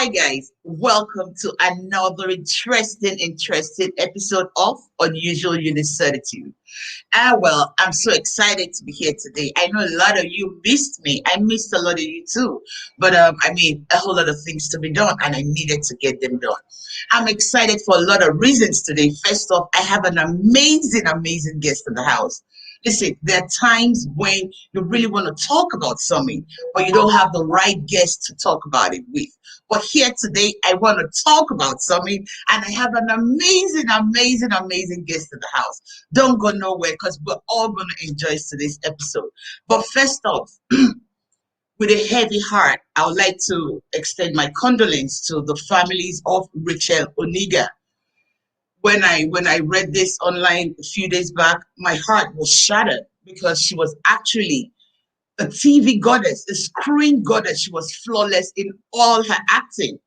Hi guys, welcome to another interesting episode of Unusual Eunice Certitude. Well, I'm so excited to be here today. I know a lot of you missed me. I missed a lot of you too. But a whole lot of things to be done and I needed to get them done. I'm excited for a lot of reasons today. First off, I have an amazing guest in the house. Listen, there are times when you really want to talk about something, but you don't have the right guest to talk about it with. But here today, I want to talk about something, and I have an amazing guest in the house. Don't go nowhere because we're all going to enjoy today's episode. But first off, with a heavy heart, I would like to extend my condolence to the families of Rachel Oniga. When I read this online a few days back, my heart was shattered because she was actually a TV goddess, a screen goddess. She was flawless in all her acting.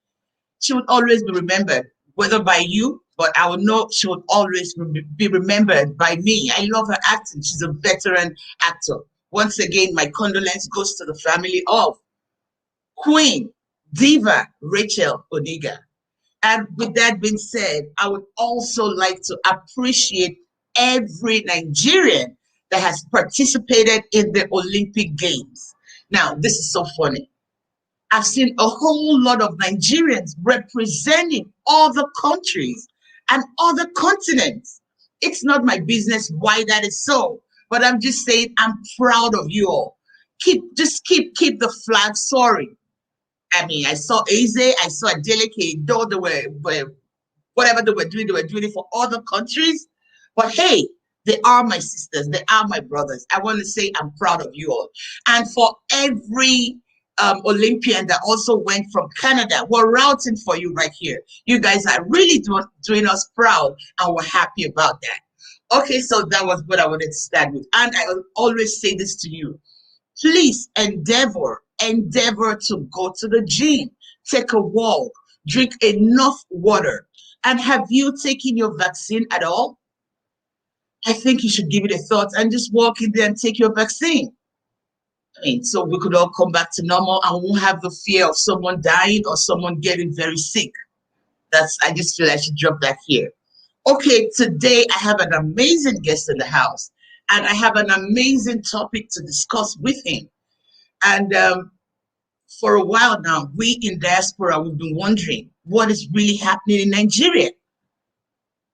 She would always be remembered, whether by you, but I would know she would always be remembered by me. I love her acting. She's a veteran actor. Once again, my condolence goes to the family of Queen Diva Rachel Oniga. And with that being said, I would also like to appreciate every Nigerian that has participated in the Olympic Games. Now, this is so funny. I've seen a whole lot of Nigerians representing other countries and other continents. It's not my business why that is so, but I'm just saying I'm proud of you all. Keep the flag soaring. I mean, I saw Eze, I saw Adeleke, though were whatever they were doing it for other countries. But hey, they are my sisters, they are my brothers. I want to say I'm proud of you all. And for every Olympian that also went from Canada, we're rooting for you right here. You guys are really doing us proud, and we're happy about that. Okay, so that was what I wanted to start with. And I will always say this to you. Please endeavor to go to the gym, take a walk, drink enough water. And have you taken your vaccine at all? I think you should give it a thought and just walk in there and take your vaccine. I mean, so we could all come back to normal and we won't have the fear of someone dying or someone getting very sick. I just feel I should drop that here. Okay, today I have an amazing guest in the house and I have an amazing topic to discuss with him. And for a while now, we in diaspora, we've been wondering what is really happening in Nigeria.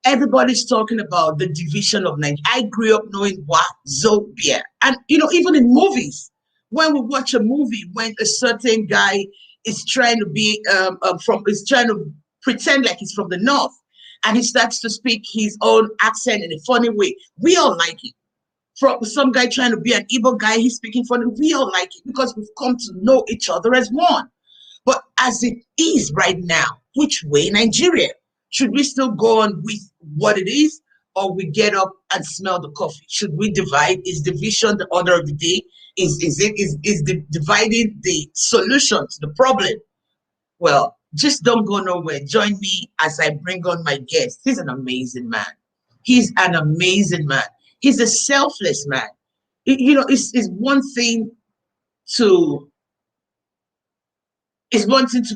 Everybody's talking about the division of Nigeria. I grew up knowing Wazobia. And, even in movies, when we watch a movie, when a certain guy is trying to is trying to pretend like he's from the North, and he starts to speak his own accent in a funny way, we all like it. From some guy trying to be an Igbo guy, he's speaking funny, we all like it because we've come to know each other as one. But as it is right now, which way Nigeria? Should we still go on with what it is, or we get up and smell the coffee? Should we divide? Is division the order of the day? Is the dividing the solution to the problem? Well, just don't go nowhere. Join me as I bring on my guest. He's an amazing man. He's an amazing man. He's a selfless man. It's one thing to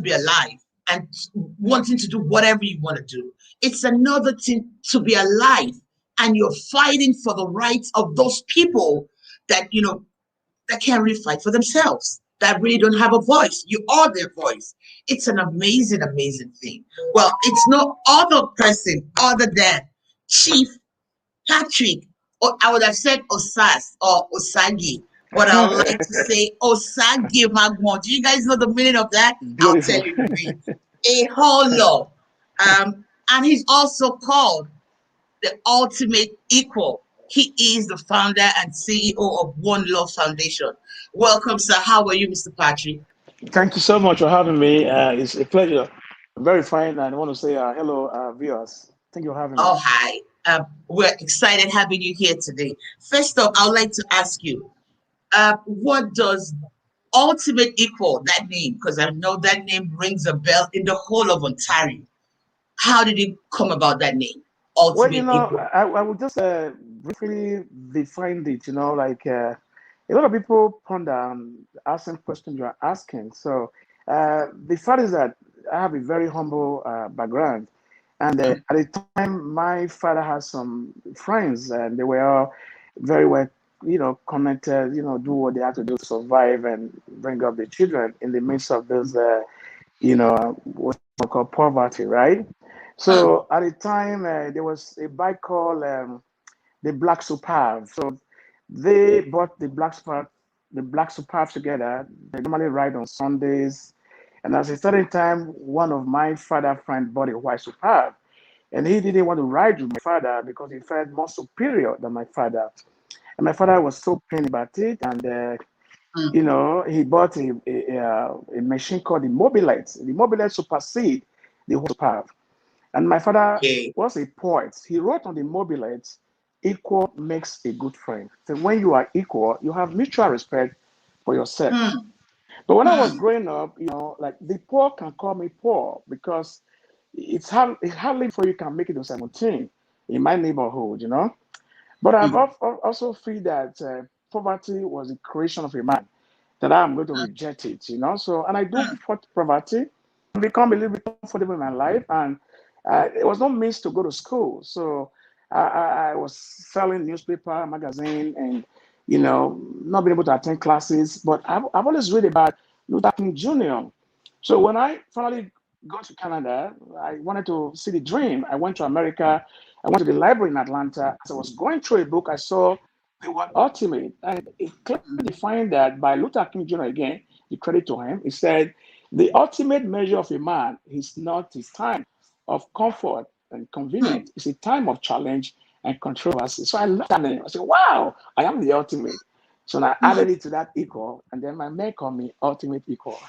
be alive and wanting to do whatever you want to do. It's another thing to be alive and you're fighting for the rights of those people that that can't really fight for themselves, that really don't have a voice. You are their voice. It's an amazing thing. Well, it's no other person other than Chief Patrick, or I would have said Osas or OSAGIE, but I would like to say OSAGIE Magmo. Do you guys know the meaning of that? I'll tell you the meaning. EHOLOR. And he's also called the ultimate equal. He is the founder and CEO of One Love Foundation. Welcome, sir. How are you, Mr. Patrick? Thank you so much for having me. It's a pleasure. Very fine. And I want to say hello, viewers. Thank you for having me. Oh, hi. We're excited having you here today. First off, I'd like to ask you, what does ultimate equal, that name, because I know that name rings a bell in the whole of Ontario. How did it come about, that name, Well, ultimate equal? I would just briefly define it. A lot of people ponder and ask some questions you are asking. So the fact is that I have a very humble background. And mm, at the time, my father had some friends, and they were all very well, connected, do what they had to do to survive and bring up the children in the midst of this, what's called poverty, right? mm. So at the time, there was a bike called the Black Superb. So they bought the Black Superb together. They normally ride on Sundays. And at a certain time, one of my father friend bought a white Superb. And he didn't want to ride with my father because he felt more superior than my father. And my father was so pained about it. And, Mm. he bought a machine called the Mobilite. The Mobilite supersede the whole Superb. And my father Okay. was a poet. He wrote on the Mobilite, equal makes a good friend. So when you are equal, you have mutual respect for yourself. Mm, But when I was mm, growing up, like the poor can call me poor because it's hardly before you can make it to 17 in my neighborhood. But I've mm, also feel that poverty was the creation of a man, that I'm going to reject it. So, and I do mm, fought poverty and become a little bit comfortable in my life. And it was not means to go to school. So I was selling newspaper, magazine, and, not being able to attend classes. But I've always read about Luther King Jr. So when I finally got to Canada, I wanted to see the dream. I went to America. I went to the library in Atlanta. As I was going through a book, I saw the word ultimate. And it clearly defined that by Luther King Jr. again, the credit to him. He said, the ultimate measure of a man is not his time of comfort and mm. convenience. It's a time of challenge and controversy. So I looked at it. I said, wow, I am the ultimate. So I added it to that equal, and then my man called me ultimate equal.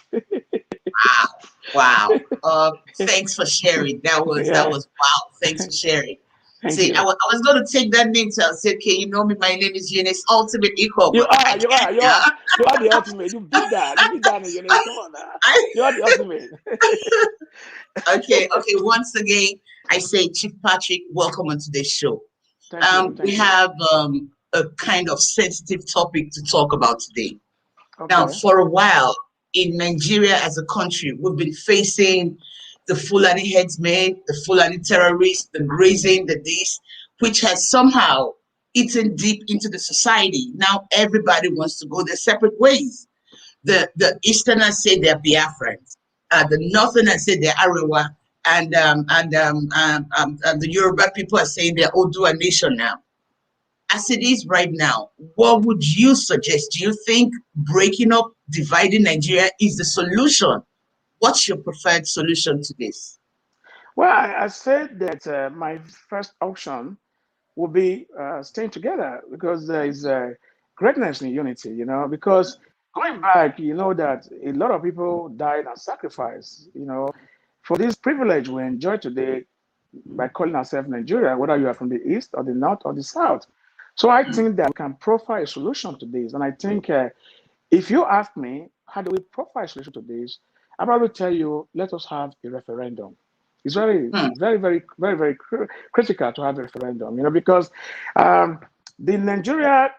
Wow. Wow. Thanks for sharing. That Yeah, was wow. Thanks for sharing. thank See, you. I was going to take that name to say, okay, you know me, my name is Eunice, ultimate equal, You but I are, you can't are, you are, now. you are the ultimate. You beat that. You beat that in Eunice. Come on now. I, You are the ultimate. okay. Once again, I say, Chief Patrick, welcome on today's show. Thank you. We Thank you. have a kind of sensitive topic to talk about today. Now, Okay. for a while in Nigeria as a country, we've been facing the Fulani headsmen, the Fulani terrorists, the grazing, the this, which has somehow eaten deep into the society. Now everybody wants to go their separate ways. The Easterners say they're Biafrans, the Northerners say they're Arewa, and the Yoruba people are saying they're Odua nation now. As it is right now, what would you suggest? Do you think breaking up, dividing Nigeria is the solution? What's your preferred solution to this? Well, I said that my first option would be staying together because there is greatness in unity, because going back, you know that a lot of people died and sacrificed, for this privilege we enjoy today by calling ourselves Nigeria, whether you are from the east or the north or the south. So I Mm, think that we can profile a solution to this. And I think if you ask me, how do we profile a solution to this? I probably tell you, let us have a referendum. It's very, mm, very, very, very, very critical to have a referendum, because um, the Nigeria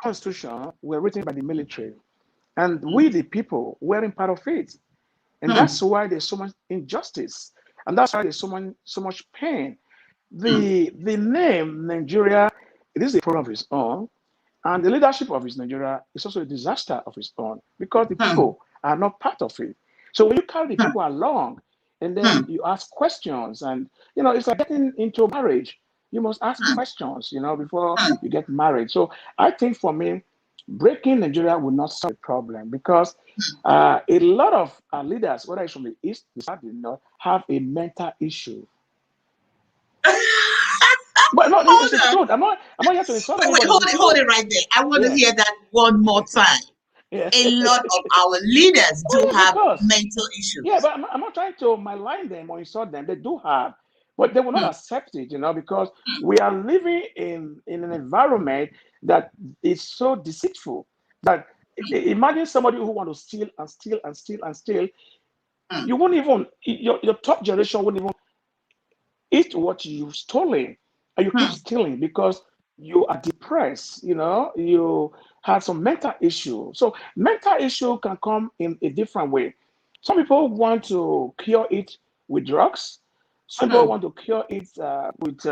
constitution were written by the military, and we, mm, the people, weren't part of it. And that's mm, why there's so much injustice. And that's why there's so much pain. mm, The name Nigeria, it is a problem of its own. And the leadership of its Nigeria is also a disaster of its own because the mm, people are not part of it. So when you carry the mm, people along and then mm, you ask questions, and it's like getting into marriage. You must ask mm, questions, before mm, you get married. So I think for me, breaking Nigeria will not solve the problem because a lot of our leaders, whether it's from the east, the south, the north, have a mental issue. But no, it's Hold the on. truth. I'm not here to insult Wait, anybody. It's hold the it, hold truth. it right there. I want to Yeah, hear that one more time. yeah. A lot of our leaders Oh do yes, of have course. mental Yeah, issues. but I'm not trying to malign them or insult them. They do have, but they will not Mm, accept it, because we are living in an environment that is so deceitful that imagine somebody who want to steal and steal and steal and steal. mm, You won't even your top generation won't even eat what you've stolen, and you keep mm, stealing because you are depressed. You have some mental issue. So mental issue can come in a different way. Some people want to cure it with drugs. Some people Hmm. want to cure it with,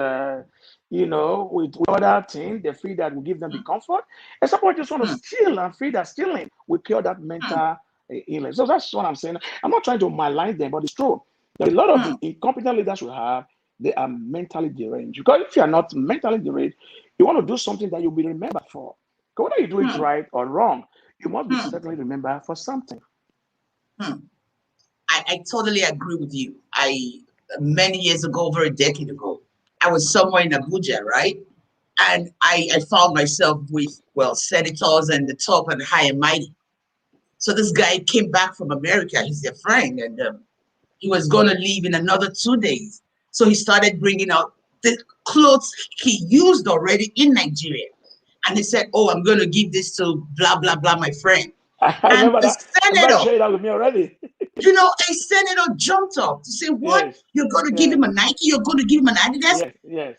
with other things. They feel that will give them the comfort. And some people just want to Hmm. steal and feel that stealing will cure that mental Hmm. illness. So that's what I'm saying. I'm not trying to malign them, but it's true. There's a lot of Hmm. the incompetent leaders we have, they are mentally deranged. Because if you are not mentally deranged, you want to do something that you'll be remembered for. Because whether you do it Hmm. right or wrong, you must be Hmm. certainly remembered for something. Hmm. I totally agree with you. Many years ago, over a decade ago, I was somewhere in Abuja, right? And I found myself with, well, senators and the top and high and mighty. So this guy came back from America. He's their friend, and he was going to leave in another 2 days. So he started bringing out the clothes he used already in Nigeria. And he said, "Oh, I'm going to give this to blah, blah, blah, my friend." I And remember the that. I remember senator, sharing that with me already. a senator jumped up to say, "What? Yes, You're going to give yes, him a Nike? You're going to give him an Adidas?" yes, yes,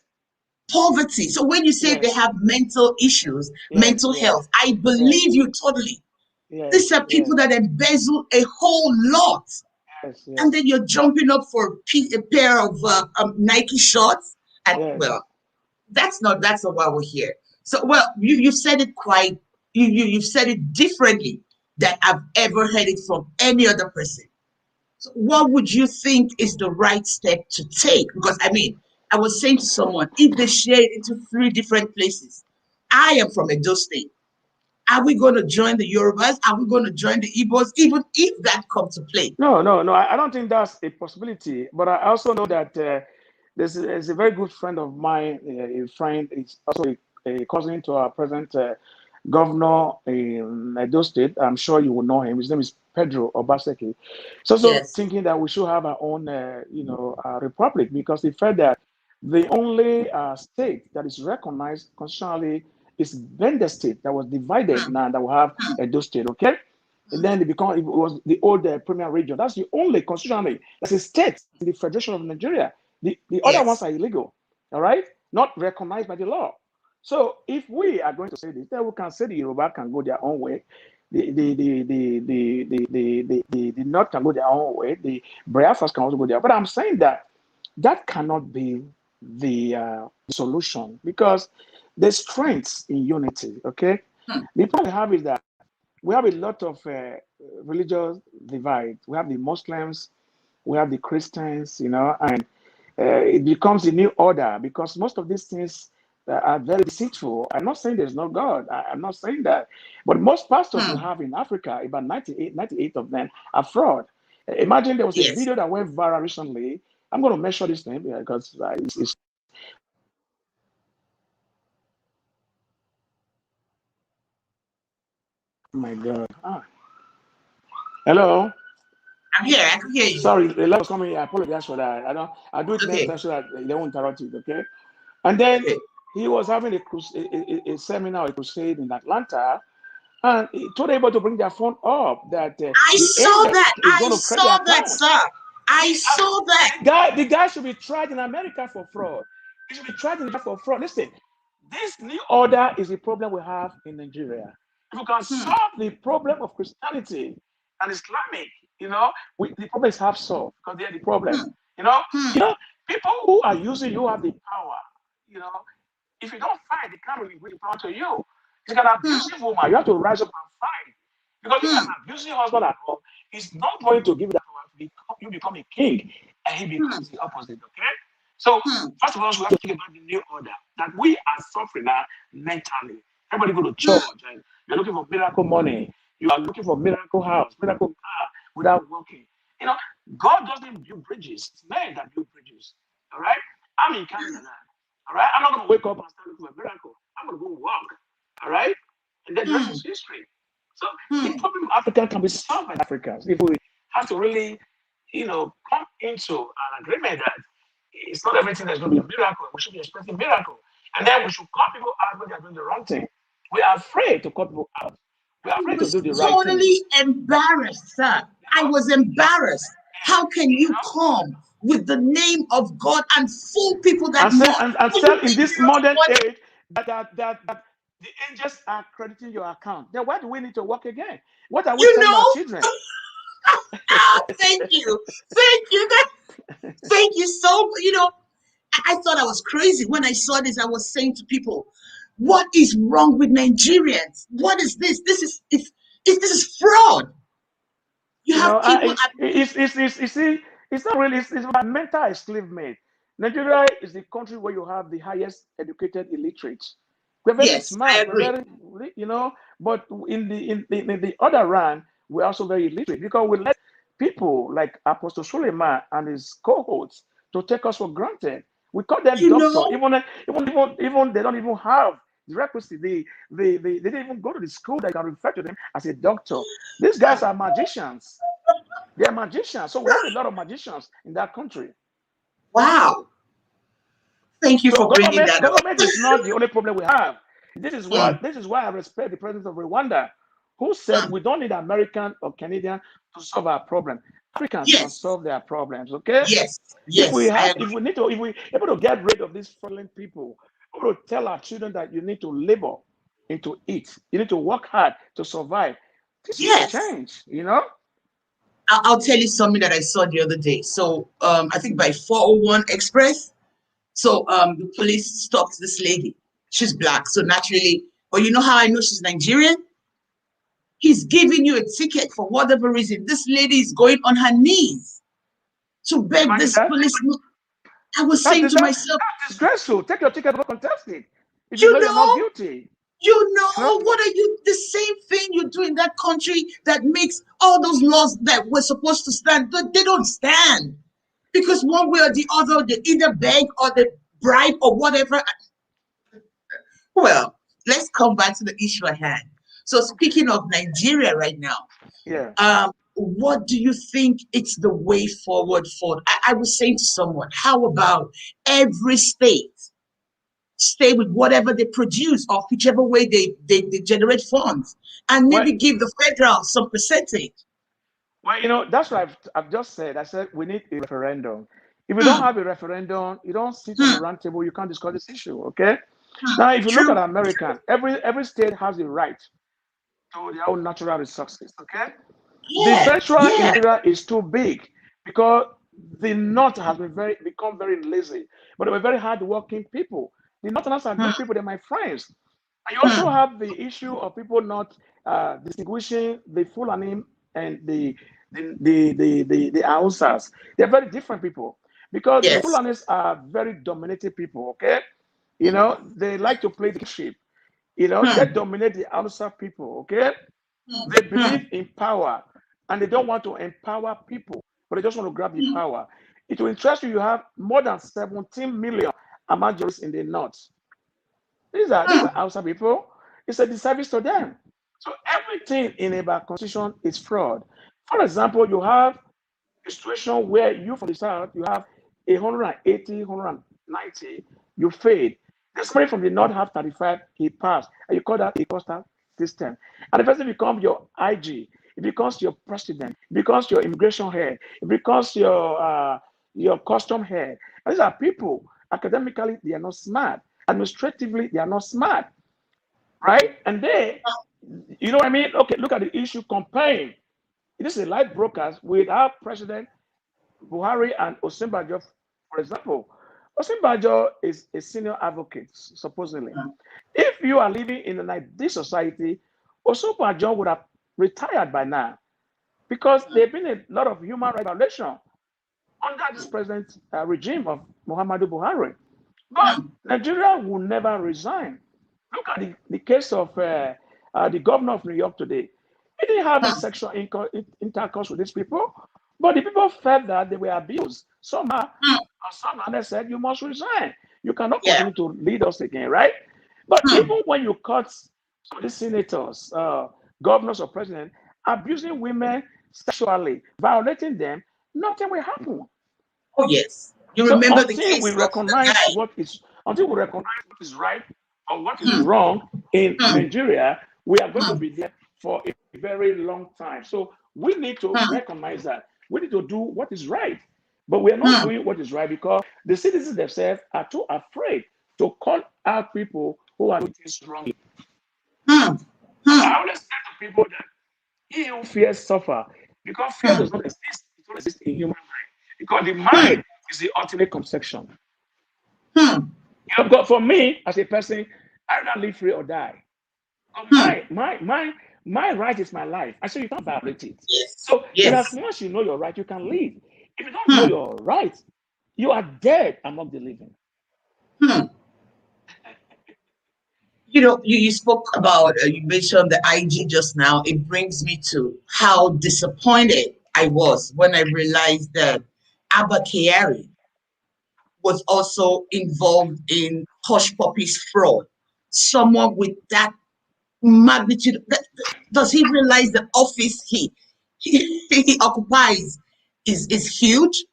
Poverty. So when you say yes, they have mental issues, yes, mental yes, health, I yes, believe you totally. yes, These are yes, people that embezzle a whole lot. yes, And yes, then you're jumping up for a pair of Nike shorts. And yes. well, that's not why we're here. So well, you've said it quite you've said it differently than I've ever heard it from any other person. So what would you think is the right step to take? Because I mean, I was saying to someone, if they share it into three different places, I am from Edo State. Are we going to join the Yorubas? Are we going to join the Igbos? Even if that comes to play. No, no, no. I don't think that's a possibility. But I also know that there's a very good friend of mine. A friend is also a cousin to our present governor in Edo State. I'm sure you will know him. His name is Pedro Obaseki. So, Yes. thinking that we should have our own, republic because he felt that the only state that is recognized constitutionally is Bender State that was divided Hmm, now that we have hmm, Edo State. Okay. And then it was the old premier region. That's the only constitutionally that's a state in the Federation of Nigeria. The other ones yes. are illegal, all right, not recognized by the law. So if we are going to say this, then we can say the Yoruba can go their own way, the North can go their own way, the Biafras can also go there. But I'm saying that that cannot be the solution because there's strengths in unity. Okay, Hmm, the problem we have is that we have a lot of religious divide. We have the Muslims, we have the Christians, and it becomes a new order because most of these things are very deceitful. I'm not saying there's no God. I'm not saying that. But most pastors we hmm, have in Africa, about 98 of them are fraud. Imagine there was a yes. video that went viral recently. I'm going to mention this name because it's oh my God. Hello. I'm here. I can hear you. Sorry, the lot was coming. I apologize for that. I do it next Okay. time so that they won't interrupt you. Okay. And then Okay. he was having a seminar, a crusade in Atlanta, and he told everybody to bring their phone up that I the saw angel that. is I going to credit their saw that, account. sir. The, I saw that. the guy should be tried in America for fraud. He should be tried in America for fraud. Listen, this new order is the problem we have in Nigeria. If we can Hmm, solve the problem of Christianity and Islamic, the problem is half solved because they're the problem. hmm, You know, hmm, you know, people who are using you have the power. You know, if you don't fight, they can't really bring power to you. It's like an hmm, abusive woman. You have to rise up and fight. Because if you're hmm, an abusive husband at home, he's not going to give you that power. You become a king, and he hmm, becomes the opposite. Okay? So, hmm, first of all, we have to think about the new order that we are suffering now mentally. Everybody go to hmm, church and you're looking for miracle money. You are looking for miracle house, miracle car without working. You know, God doesn't build bridges. It's men that build bridges. All right? I'm in Canada now. All right? I'm not going to wake up and start looking for a miracle. I'm going to go walk. All right? And then the rest hmm, is history. So the hmm, problem of Africa can be solved by Africans if we have to really, come into an agreement that it's not everything that's going to be a miracle. We should be expecting miracle. And then we should call people out when they're doing the wrong thing. We are afraid to call people out. We are I afraid to was do the right thing. totally embarrassed, sir. I was embarrassed. How can You you know? come with the name of God and fool people that And say much? and Do you tell in think this miracle modern money? age that the angels are crediting your account. Then why do we need to work again? What are we You telling our know? children? Thank you. Thank you. Thank you so, I thought I was crazy when I saw this. I was saying to people, what is wrong with Nigerians? What is this? This is fraud. You You have know, people. you see, it's not really, it's about mental enslavement. Nigeria is the country where you have the highest educated illiterates. We're very Yes, I smart, we're agree. very, but in the other run, we're also very illiterate because we let people like Apostle Suleiman and his cohorts to take us for granted. We call them You doctor, know, even they don't even have the requisite. They didn't even go to the school that can refer to them as a doctor. These guys are magicians. They are magicians. So we have a lot of magicians in that country. wow. Thank you So for bringing that up. government is not the only problem we have. Mm, This is why I respect the president of Rwanda, who said mm. we don't need American or Canadian to solve our problem. Africans can Yes, solve their problems. Okay, yes, yes, I agree. if we able to get rid of these fraudulent people, we will tell our children that you need to labor and to eat. You need to work hard to survive. This will Yes. change. You know. I'll tell you something that I saw the other day. So, I think by 401 Express, so the police stopped this lady. She's black, so naturally, but you know how I know she's Nigerian? He's giving you a ticket for whatever reason. This lady is going on her knees to beg Imagine this that. policeman. I was That's saying to that's myself, disgraceful. Take your ticket, go contest it. If you you know you're not know, guilty, you you know. know, what are you? The same thing you do in that country that makes all those laws that were supposed to stand, they don't stand. Because one way or the other, they either beg or they bribe or whatever. Well, let's come back to the issue at hand. So, Okay. speaking of Nigeria right now, Yeah. what do you think it's the way forward for? I was saying to someone, how about every state stay with whatever they produce or whichever way they generate funds and Well, maybe give the federal some percentage? that's what I've just said. I said we need a referendum. If we don't Hmm, have a referendum, you don't sit on hmm, the round table, you can't discuss this issue. Okay. hmm. Now, if you look at True. American, every state has the right to their own natural resources. Okay. The Yeah, central in yeah, Nigeria is too big because the north has become very lazy, but they were very hardworking people. The northerners are hmm, good people; they're my friends. And you also hmm. have the issue of people not distinguishing the Fulani and the Hausas. They're very different people because the Yes. Fulanis are very dominated people. Okay, they like to play the sheep. They Hmm, dominate the Hausa people. Okay, hmm, they hmm, believe in power and they don't want to empower people, but they just want to grab the hmm, power. It will interest you. You have more than 17 million Amajoris in the north. These are hmm. Hausa people. It's a disservice to them. So everything in a constitution is fraud. For example, you have a situation where you from the south, you have 180, 190, you failed. This somebody from the north have 35, he passed. And you call that a coastal system. And the person becomes your IG, it becomes your president, it becomes your immigration head, it becomes your custom head. And these are people, academically, they are not smart. Administratively, they are not smart, right? And they, you know what I mean? Okay, look at the issue campaign. This is a live broadcast with our president Buhari and Osinbajo, for example. Osinbajo is a senior advocate, supposedly. If you are living in this society, Osinbajo would have retired by now because there have been a lot of human rights violation under this present regime of Muhammadu Buhari. But Nigeria will never resign. Look at the case of the governor of New York today. He didn't have a sexual intercourse with these people, but the people felt that they were abused. Some others said, you must resign. You cannot Yeah. continue to lead us again, right? But Hmm, even when you cut some of the senators, governors, or presidents abusing women sexually, violating them, nothing will happen. oh, yes. You So remember the case of the guy. until we recognize what is right or what is Hmm, wrong in hmm, Nigeria, we are going to hmm, be there for a very long time. So we need to hmm, recognize that we need to do what is right, but we are not hmm, doing what is right because the citizens themselves are too afraid to call out people who are doing things wrong. hmm, hmm. I always say to people that he who fears suffer Because fear does not exist. It doesn't exist in human mind. Because the mind is the ultimate conception. But for me, as a person, I rather live free or die. My right is my life. I say you can't violate it. Yes. So in as Yes. much as you know your right, you can live. If you don't know your right, you are dead among the living. You spoke about, you mentioned the IG just now. It brings me to how disappointed I was when I realized that Abba Kyari was also involved in Hush Puppy's fraud. Someone with that magnitude, does he realize the office he occupies is huge?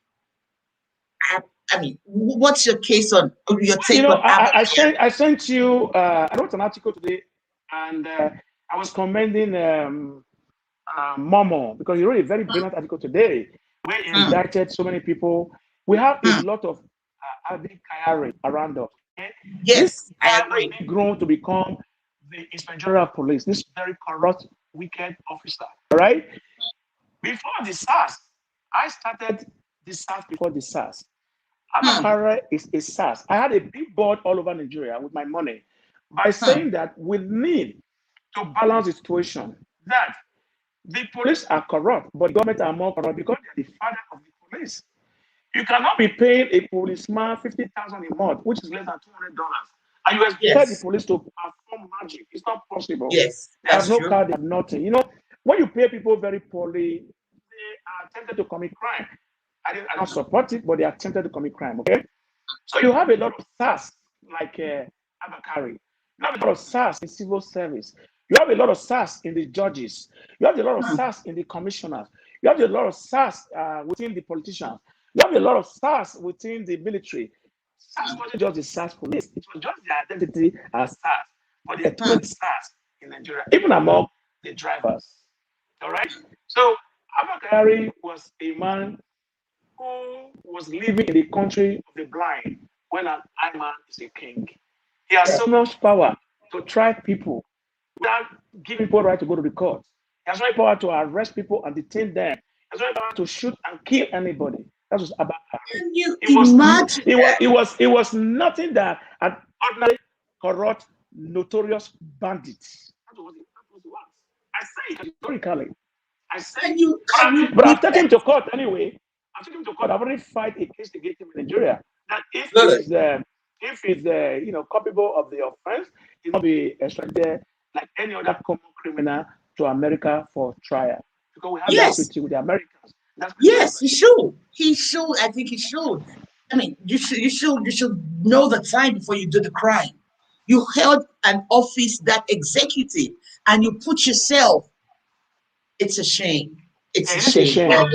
I, I mean, what's your case on your take on Abba Kyari? I sent you. I wrote an article today, and I was commending Momo because he wrote a very brilliant article today where he indicted so many people. We have a lot of Abba Kyari around us. Okay? This Yes, I man has agree. been grown to become the Inspector General of Police. This very corrupt, wicked officer. All right. Before the SARS, I started the SARS before the SARS. Abakara is a SARS. I had a big board all over Nigeria with my money by saying that we need to balance the situation, that the police are corrupt, but the government are more corrupt because they are the father of the police. You cannot be paying a policeman 50,000 a month, which is less than $200, and you expect the Yes, police to perform magic. It's not possible. yes, They have that's no true. car, they have nothing. When you pay people very poorly, they are tempted to commit crime. I don't support it, but they are tempted to commit crime. Okay, so you have a lot of SARS like Abakari. You have a lot of SARS in civil service. You have a lot of SARS in the judges. You have a lot of SARS in the commissioners. You have a lot of SARS within the politicians. You have a lot of SARS within the military. SARS wasn't just the SARS police. It was just the identity as SARS. But there are too many SARS in Nigeria, even among the drivers. All right? So Abakari was a man who was living in the country of the blind when an eye man is a king. He has so much power to try people without giving people the right to go to the court. He has no power to arrest people and detain them. He has no power to shoot and kill anybody. That was Abakari. Can you imagine that? It was nothing that an ordinary, corrupt, notorious bandit. That was what it was. I say it historically. I say Can it. you can you But I've put taken that? him to court anyway. I've taken him to court. I've already filed a case against him in Nigeria. That Good. if he's culpable of the offense, he'll not be extradited like any other common criminal to America for trial. Because we have that Yes, treaty with the Americans. That's the yes, he membership. should. He should. I think he should. I mean, you should know the time before you do the crime. You held an office that executive, and you put yourself. It's a shame. It's a It is a shame. shame. Well,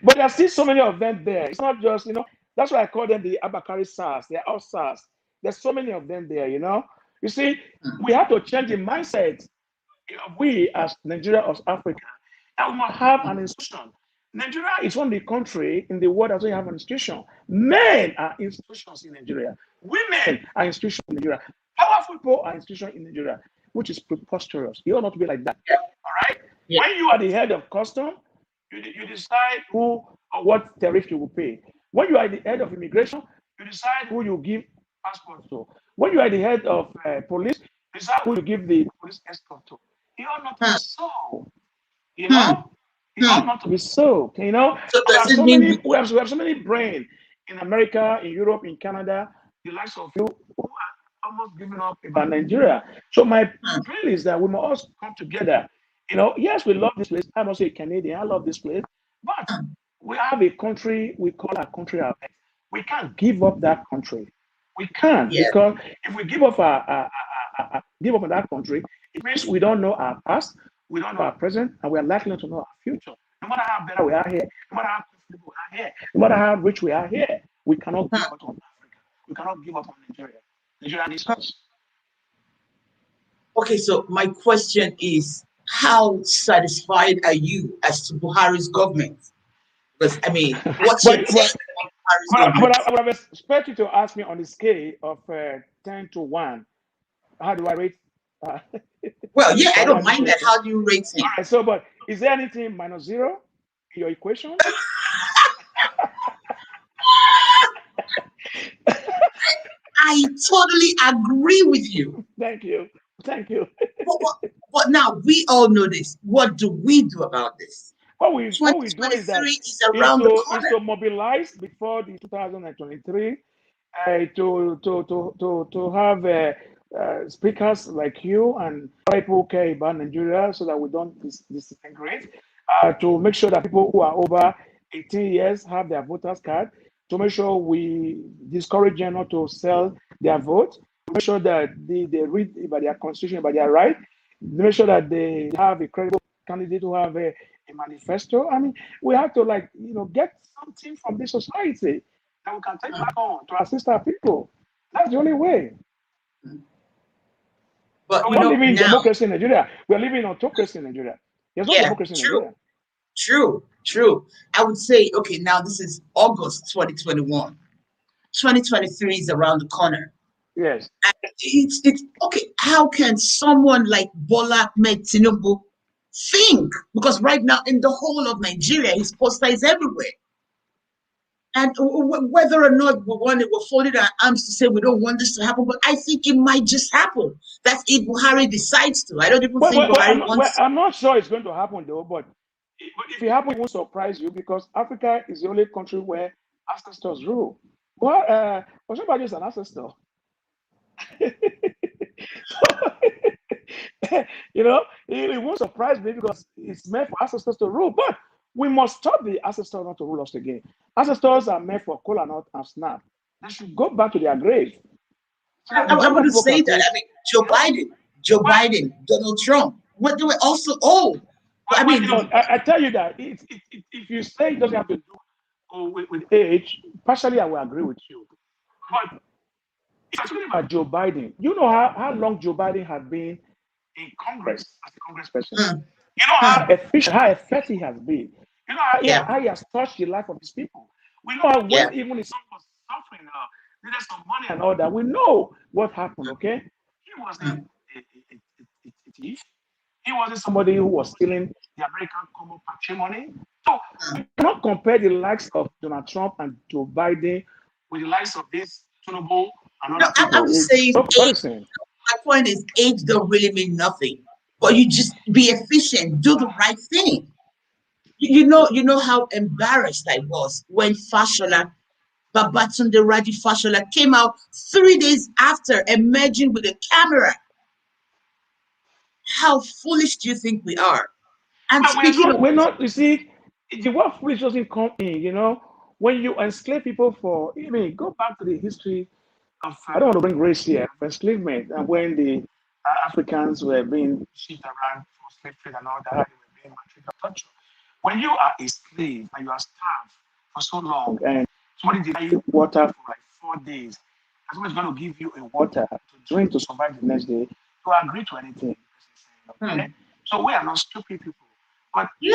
But there are still so many of them there. It's not just. That's why I call them the Abakari SARS. They're all SARS. There's so many of them there. You see, we have to change the mindset. We as Nigeria, as Africa, that we must have an institution. Nigeria is one of the country in the world that doesn't have an institution. Men are institutions in Nigeria. Women are institutions in Nigeria. Powerful people are institutions in Nigeria, which is preposterous. You ought not to be like that. All right? yeah. When you are the head of custom, you decide who or what tariff you will pay. When you are the head of immigration, you decide who you give passport to. When you are the head of police, you decide who you give the police escort to. It ought not to be Hmm, so. You hmm, know, it ought hmm. not to be so. So We does have it so mean many. We have so many brain in America, in Europe, in Canada. The likes of you who are almost giving up about Nigeria. So my hmm, plea is that we must all come together. Yes, we love this place. I'm also a Canadian. I love this place, but hmm. we have a country. We call our country our pet. We can't give up that country. We can't Yes. because if we give up give up on that country, it means we don't know our past, we don't know our present, and we are likely not to know our future. No matter how better we are here, no matter how comfortable we are here, no matter how rich we are here, we cannot give Hmm, up on Africa. We cannot give up on Nigeria. Nigeria needs hmm. us. Okay, so my question is, how satisfied are you as to Buhari's government? Because I mean, what's your but take but on Buhari's but government? I would have expected you to ask me on the scale of 10 to 1. How do I rate? Uh, Well, yeah, I how do I don't rate this mind that. person? How do you rate All him? right. So, but is there anything minus zero in your equation? I totally agree with you. Thank you. Thank you. But now we all know this. What do we do about this? What we do is that 2023 is around the is corner. to mobilize before the 2023, to have speakers like you and people who care about Nigeria, so that we don't disintegrate. To make sure that people who are over 18 years have their voters card. To make sure we discourage them not to sell their vote. To make sure that they read about their constitution, about their right. Make sure that they have a credible candidate who have a manifesto. I mean, we have to get something from this society that we can take back on to assist our people. That's the only way. But We're not living in now, democracy in Nigeria. We're living in autocracy in Nigeria. There's no yeah, democracy in true, Nigeria. true. I would say, okay, now this is August 2021. 2023 is around the corner. Yes. And it's okay. How can someone like Bola Ahmed Tinubu think? Because right now in the whole of Nigeria, his poster is everywhere. And whether or not we're folding our arms to say we don't want this to happen, but I think it might just happen. That's if Buhari decides to. I don't even think Buhari wants to. I'm not sure it's going to happen though, but if it happens, it won't surprise you because Africa is the only country where ancestors rule. Well, Oshobaju is an ancestor. It won't surprise me because it's meant for ancestors to rule. But we must stop the ancestors not to rule us again. Ancestors are meant for kola nut and snap. They should go back to their grave. I wouldn't say that. I mean, Joe Biden, Donald Trump. What do we also owe? I mean, I tell you that if you say it doesn't have to do with age, partially I will agree with you. But if you're talking about Joe Biden, you know how long Joe Biden has been in Congress as a congressperson. You know how efficient, how effective he has been. You know how he has touched the life of his people. We know how when even his son was suffering, needed some money and all that. We know what happened, okay? He wasn't a thief. He wasn't somebody who was stealing the American common patrimony. So we cannot compare the likes of Donald Trump and Joe Biden with the likes of this Tinubu and other people. I'm just saying, my point is, age don't really mean nothing. But you just be efficient, do the right thing. You know how embarrassed I was when Babatunde Raji Fashola came out 3 days after emerging with a camera. How foolish do you think we are? And we're not, you see, the word foolish doesn't come in, when you enslave people go back to the history of, I don't want to bring race here, of enslavement, and when the Africans were being shipped around for slave trade and all that, they were being maltreated or tortured. When you are a slave and you are starved for so long, and somebody denies you water for like 4 days, and somebody's going to give you a water to drink to survive the next day, you agree to anything. Okay? So we are not stupid people. But they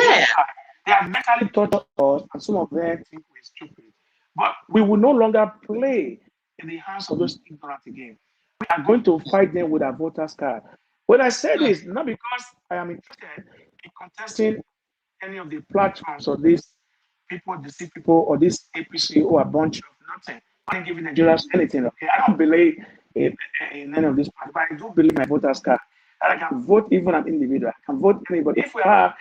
are mentally tortured us, and some of them think we're stupid. But we will no longer play in the hands of those ignorant again. We are going to fight them with our voters card. When I say this, not because I am interested in contesting any of the platforms or these people, deceive people, or this APC who are a bunch of nothing. I ain't giving Nigerians anything, okay? I don't believe in any of this part, but I do believe in my voters card. I can vote even an individual. I can vote anybody. If we have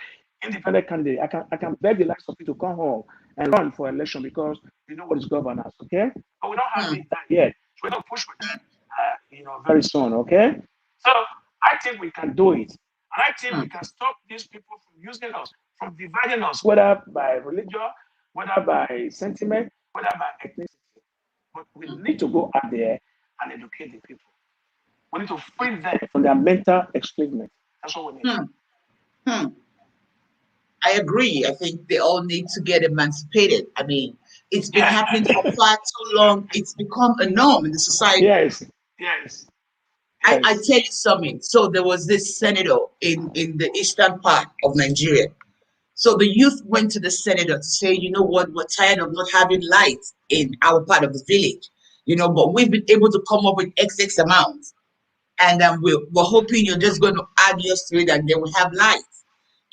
independent candidate, I can beg the likes of people to come home and run for election because we know what is governance, okay? But we don't have that yet. So we're going to push for that, very soon, okay? So I think we can do it. And I think we can stop these people from using us, from dividing us, whether by religion, whether by sentiment, whether by ethnicity. But we need to go out there and educate the people. We need to free them from their mental enslavement. That's what we need. I agree. I think they all need to get emancipated. I mean, it's been happening for far too long. It's become a norm in the society. Yes. I tell you something. So there was this senator in the eastern part of Nigeria. So the youth went to the senator to say, you know what, we're tired of not having lights in our part of the village, but we've been able to come up with XX amounts. And we're hoping you're just going to add yours to it and then we'll have lights.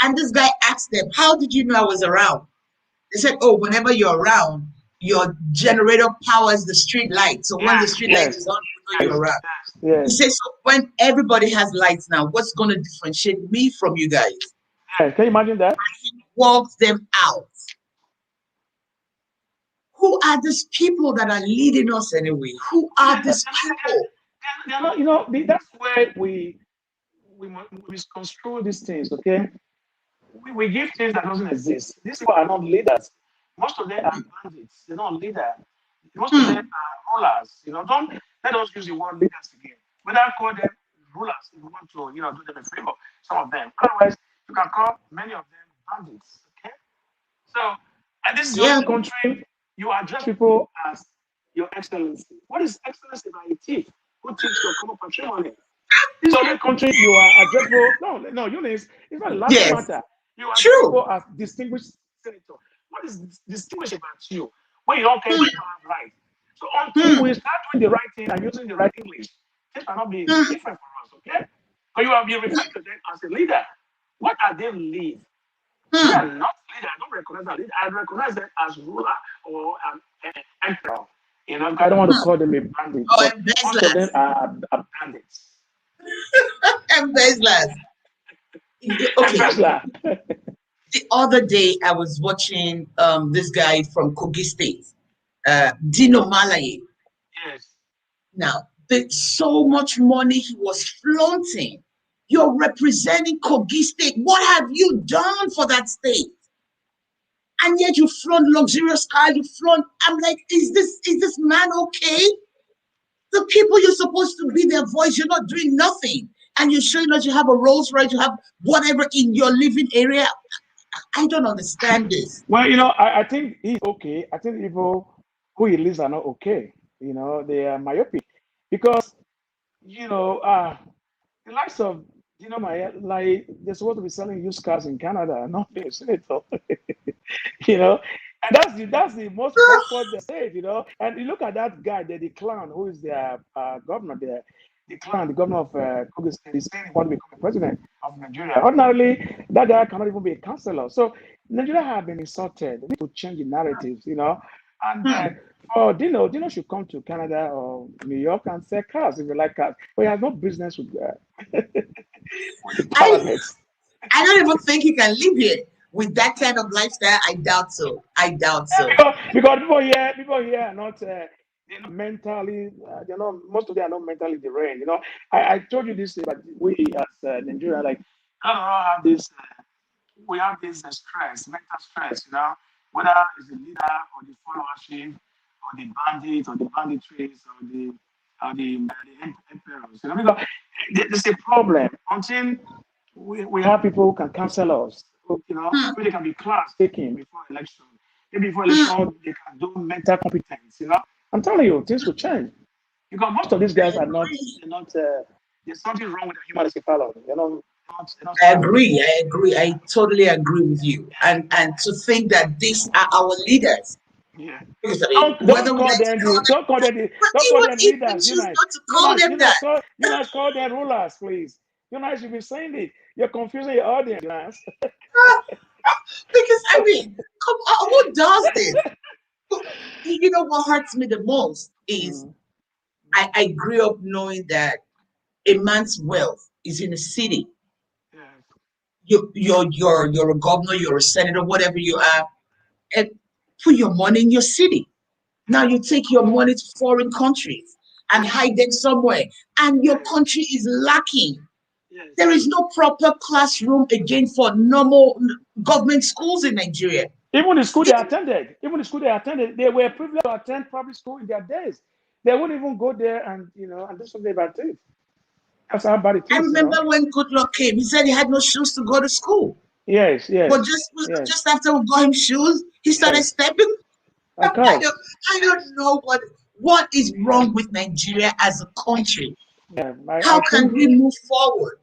And this guy asked them, "How did you know I was around?" They said, "Oh, whenever you're around, your generator powers the street light. So when the Yes, street light yes, is on, you know yes, you're around." He yes, says, "So when everybody has lights now, what's going to differentiate me from you guys?" yes. Can you imagine that? Walked them out. Who are these people that are leading us anyway? Who are these people? They're not, you know, that's where we misconstrue these things. Okay, we give things that doesn't exist. These people are not leaders. Most of them are bandits. They're not leaders. Most of them Hmm. are rulers. You know, don't let us use the word leaders again. We don't call them rulers if you want to, you know, do them a favor. Some of them. Otherwise, you can call many of them bandits. Okay. So, and this is the Yeah. only country you address people as your excellency. What is excellency by a thief who takes your common patrimony? This only country you are addressable. No, no, Eunice, it's not a laughing Yes. matter. You are True. addressable as distinguished senator. What is distinguished about you when you don't care Hmm. if you don't have right? So until we Hmm. start doing the right thing and using the right English, things cannot be Hmm. different for us, okay? But you have been referred to them as a leader. What are they lead? They are Hmm. not leader. I don't recognize that leader. I recognize them as ruler or emperor. You know, I don't want to Hmm. call them a bandit, Oh, but most of them embezzlers. are bandits. Embezzlers. Okay. Embezzler. The other day, I was watching this guy from Kogi State, Dino Malaye. Yes. Now, there's so much money he was flaunting. You're representing Kogi State. What have you done for that state? And yet you flaunt luxurious cars. You flaunt. I'm like, is this man okay? The people you're supposed to be their voice, you're not doing nothing, and you're showing us you have a Rolls Royce, you have whatever in your living area. I don't understand this. Well, you know, I think he's okay. I think people who he leads are not okay. You know, they are myopic because you know, the likes of my like they're supposed to be selling used cars in Canada, not being a senator. You know, and that's the most backward state. You know, and you look at that guy, the clown, who is their governor there. The clown, the governor of Kogi State, is saying he wants to become president of Nigeria. Ordinarily, that guy cannot even be a councillor. So Nigeria have been insulted. We need to change the narratives, you know. And Hmm. for Dino should come to Canada or New York and sell cars if you like cars. But he has no business with the I parliament. I don't even think he can live here with that kind of lifestyle. I doubt so. I doubt so. Because people here are not they're not mentally they're not most of them are not mentally deranged. You know, I told you this, but we as Nigeria like kind of have this we have this stress, mental stress. You know, whether it's the leader or the followership or the bandit or the banditries or the emperors. You know, because there's a problem until we have people who can counsel us. You know, Hmm. maybe they can be class taking before election. Maybe before Hmm. election they can do mental competence. You know, I'm telling you, things will change because most of these I guys are not. agree. They're not. There's something wrong with the human encephalon. They're not I smart. agree. I agree. I totally agree with you. And to think that these are our leaders. Yeah. Because I mean, Don't whether we call like to them call the them, but don't call even them if we leaders, choose Eunice. not to call them that, Call them rulers, please. Eunice, you've been saying it. You're confusing your audience, Eunice. because I mean, come on, who does this? You know what hurts me the most is Mm, I grew up knowing that a man's wealth is in a city. yes, You're a governor, you're a senator, whatever you are, and put your money in your city. Now you take your money to foreign countries and yes, hide them somewhere, and your yes, country is lacking. yes. There is no proper classroom again for normal government schools in Nigeria. Even the school they attended, they were privileged to attend public school in their days. They wouldn't even go there and do something about it. That's how bad it I is. remember when Goodluck came, he said he had no shoes to go to school. Yes, But yes, yes, just after we got him shoes, he started yes. stepping. I can't. I don't know what is wrong with Nigeria as a country. Yeah, I How can think we move forward?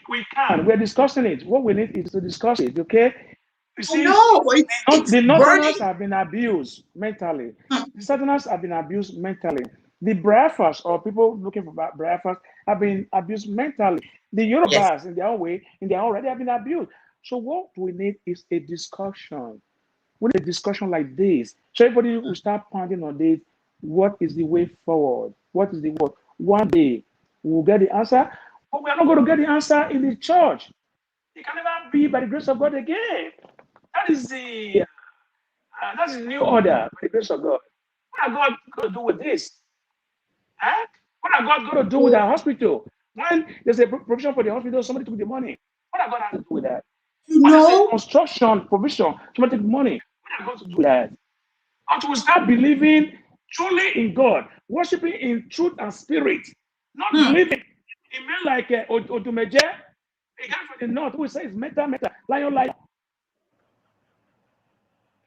we can. We're discussing it. What we need is to discuss it, okay? You I see, know it's the Northerners burning. have been abused mentally. Hmm, The Southerners have been abused mentally. The Biafras or people looking for Biafras have been abused mentally. The yes. Yorubas, in their own way, in their own right, they have been abused. So what we need is a discussion. We need a discussion like this. So everybody will start pounding on this. What is the way forward? What is the word? One day we'll get the answer, but we are not going to get the answer in the church. It can never be by the grace of God again. That is the new order by the grace of God. What are God going to do with this? Huh? What are God going to do with our hospital? When there's a provision for the hospital, somebody took the money. What are God going to do with that? You When there's a know, construction provision, somebody took the money. What are God to do with that? Until we start believing truly in God, worshiping in truth and spirit, not hmm, believing in men like Odumeje, a guy from the north who says meta, lion, lion.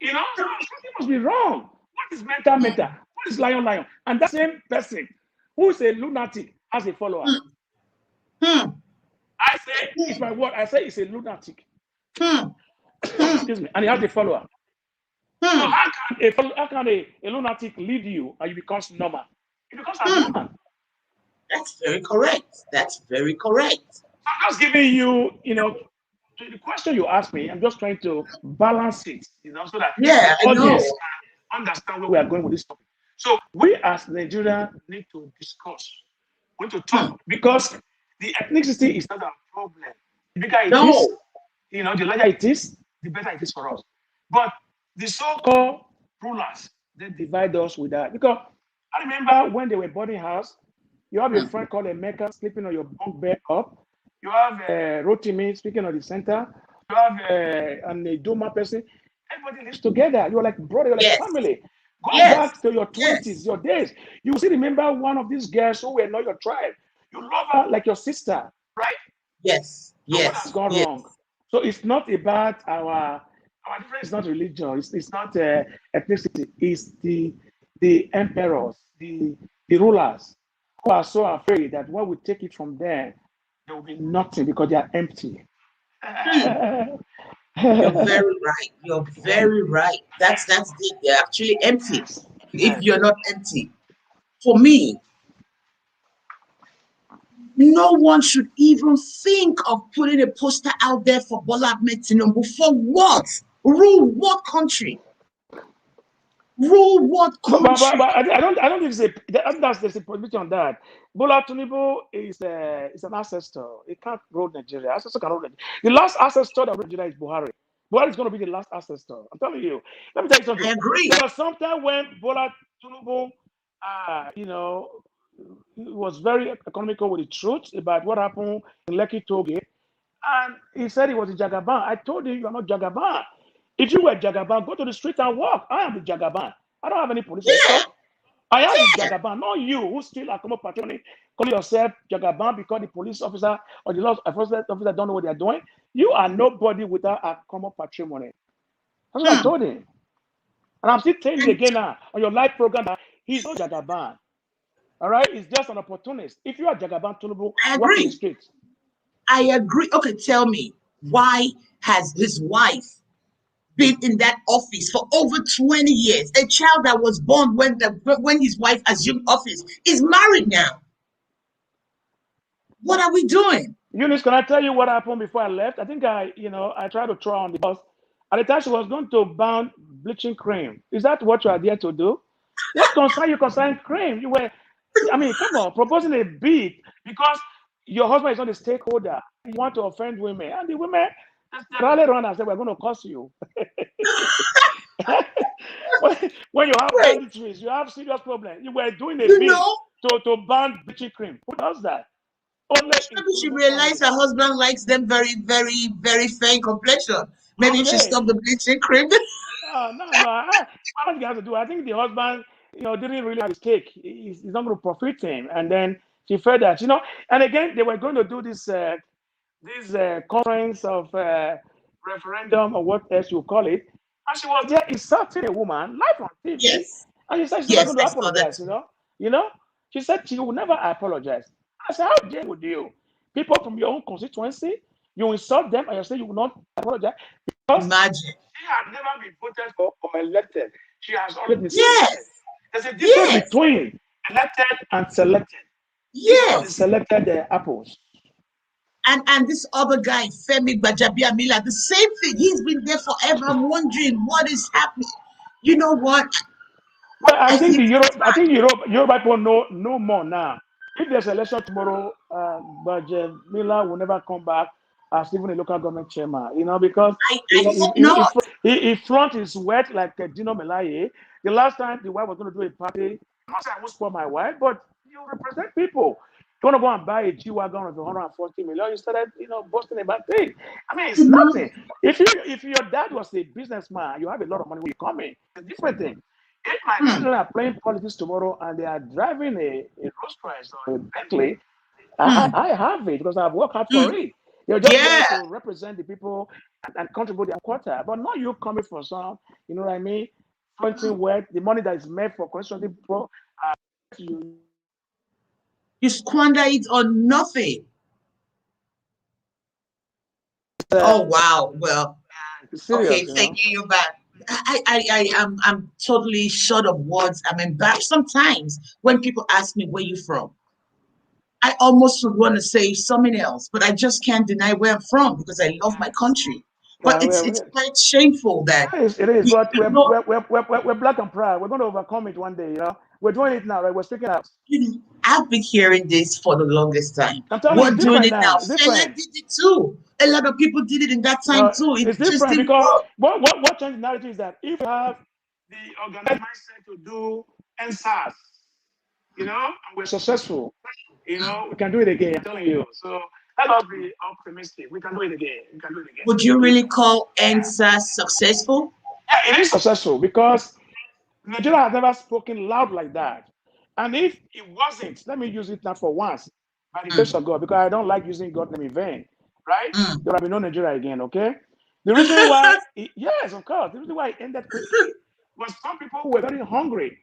You know, something must be wrong. What is meta? What is lion? And that same person who is a lunatic has a follower. hmm, I say, it's my word, I say it's a lunatic. hmm, hmm, Excuse me. And he has a follower. So hmm, how can a lunatic lead you and you become normal? It becomes hmm. abnormal. That's very correct. That's very correct. I'm just giving you, to the question you asked me, I'm just trying to balance it, so that Yeah, the I audience know. can understand where we are going with this topic. So we as Nigeria need to discuss, we need to Hmm. talk, because the ethnicity is not a problem. The bigger it is, No. the larger it is, the better it is for us. But the so-called rulers, they divide us with that. Because I remember when they were boarding house, you have a Hmm. friend called Emeka sleeping on your bunk bed up. You have Rotimi speaking on the center. You have an Idoma person. Everybody lives together. You're like brother, you're like Yes. family. Go Yes. back to your 20s, Yes. your days. You will still remember one of these girls who were not your tribe. You love her like your sister, right? Yes. So what has Yes. gone Yes. wrong? So it's not about our difference. Is not religion. It's not ethnicity. It's the emperors, the rulers who are so afraid that when we take it from them, there will be nothing because they are empty. Hmm. You're very right. You're very right. That's it. They're actually empty. If Yes. you're not empty. For me, no one should even think of putting a poster out there for Bola Ahmed Tinubu. For what? Rule what country? Rule what But country? I don't think there's a prohibition on that. Bola Tinubu is an ancestor. He can't rule Nigeria. Ancestor can rule Nigeria. The last ancestor that ruled Nigeria is Buhari. Buhari is going to be the last ancestor. I'm telling you. Let me tell you something. I agree. There was some time when Bola Tinubu, he was very economical with the truth about what happened in Lekki Toge. And he said he was a Jagaban. I told him, you are not Jagaban. If you were Jagaban, go to the street and walk. I am the Jagaban. I don't have any police Yeah. escort. I am the Yeah. Jagaban, not you who still are common patrolling, calling yourself Jagaban because the police officer or the law enforcement officer don't know what they're doing. You are nobody without a common patrimony. That's what I Hmm. told him. And I'm still telling you And again now on your live program that he's not Jagaban. All right? He's just an opportunist. If you are Jagaban Tunubu, I walk in the agree. streets. I agree. Okay, tell me, why has his wife been in that office for over 20 years? A child that was born when his wife assumed office is married now. What are we doing? Eunice, can I tell you what happened before I left? I think I tried to throw on the bus. At the time, she was going to ban bleaching cream. Is that what you are there to do? What concern you concern cream? Come on, proposing a bid because your husband is not a stakeholder. You want to offend women, and the women they rally around and say, "We're going to curse you." when you have Wait, banditries, you have serious problem. You were doing a you bid know, to ban bleaching cream. Who does that? Only in maybe she Tinubu realized family. her husband likes them very, very, very fair in complexion. Maybe if she Okay. stopped the bleaching cream. No. What he has to do, I think the husband, didn't really have his cake. He's not going to profit him. And then she felt that, and again, they were going to do this conference of referendum or what else you call it. And she was there insulting a woman live on TV. Yes, And she said she's not yes, going to I saw that apologize, too. You know? She said she will never apologize. I said, how dare would you? People from your own constituency, you insult them and you say you will not apologize because Imagine. she had never been voted for or elected. She has always been selected. Yes, There's a difference yes, between elected and selected. She's one of the yes. selected apples. And this other guy, Femi Gbajabiamila, the same thing. He's been there forever. I'm wondering what is happening. You know what? Well, I I think think the it's Europe, I time. think Europe people know more now. If there's election tomorrow, but Miller will never come back as even a local government chairman, because I hope not. he front is wet like Dino Melaye. The last time the wife was going to do a party, I'm not saying I won't spoil my wife, but you represent people. You want to go and buy a G wagon of 140 million, you started, boasting about things. I mean, it's Mhm. nothing. If your dad was a businessman, you have a lot of money when you come in. It's a different thing. If my Hmm. children are playing politics tomorrow and they are driving a Rolls Royce or a Bentley, Hmm. I have it because I've worked hard for Hmm. it. They're just there Yeah. to represent the people and contribute their quarter, but not you coming for some, you know what I mean? Pointing where the money that is made for constructing pro, you, You squander it on nothing. uh, Oh wow. Well, okay, serious, thank you. You're back. I'm totally short of words. I'm embarrassed sometimes when people ask me where you from. I almost would want to say something else, but I just can't deny where I'm from because I love my country. But Yeah, it's quite shameful that it is, we, but you know, we're black and proud. We're going to overcome it one day. We're doing it now, right? We're speaking out. I've been hearing this for the longest time. I'm telling you, We're it's doing different it now. now. It's Fela different. did it too. A lot of people did it in that time too. It It's just different didn't because work. what changed the narrative is that if you have the organized mindset to do NSAS, and we're successful, we can do it again. I'm telling you. So let us be optimistic. We can do it again. We can do it again. Would you really call NSAS successful? Yeah, it is successful because Nigeria has never spoken loud like that. And if it wasn't, let me use it now for once, by the grace Mm, of God, because I don't like using God name in vain, right? mm. There will be no Nigeria again, okay? The reason why, yes, of course, the reason why it ended quickly was some people were very hungry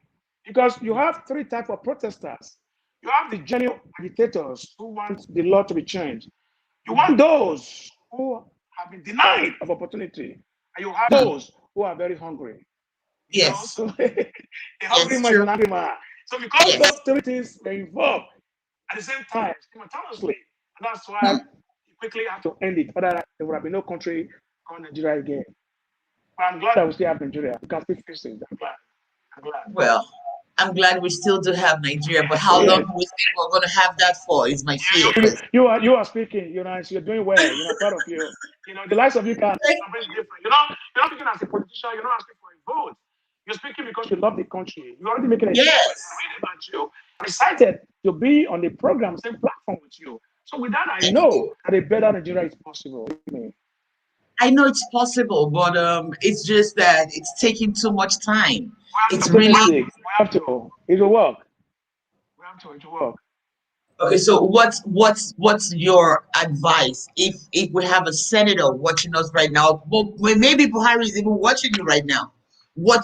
because you have three types of protesters. You have the genuine agitators who want the law to be changed. You want those who have been denied of opportunity, and you have Mm. those who are very hungry. Yes, So the hungry yes, man is true. an angry man. So because Yes. those three things were involved at the same time, simultaneously, and that's why Hmm. you quickly have to end it. Otherwise, there would have been no country called Nigeria again. But I'm glad that we still have Nigeria. We can still fix it. I'm glad. I'm glad. Well, I'm glad we still do have Nigeria, but how long Yeah. do we think we're going to have that for is my fear. Because You are speaking, Eunice. You're doing well. I'm proud of you. The likes of you can something different. You're not speaking as a politician. You're not asking for a vote. You're speaking because you love the country. You're already making a difference. I yes, read about you. I'm excited to be on the program, same platform with you. So with that, I thank know you. that a better Nigeria is possible. I know it's possible, but it's just that it's taking too much time. We It's have to be really optimistic. We have to. It will work. We have to. It will work. okay. So what's your advice if we have a senator watching us right now? Well, maybe Buhari is even watching you right now. What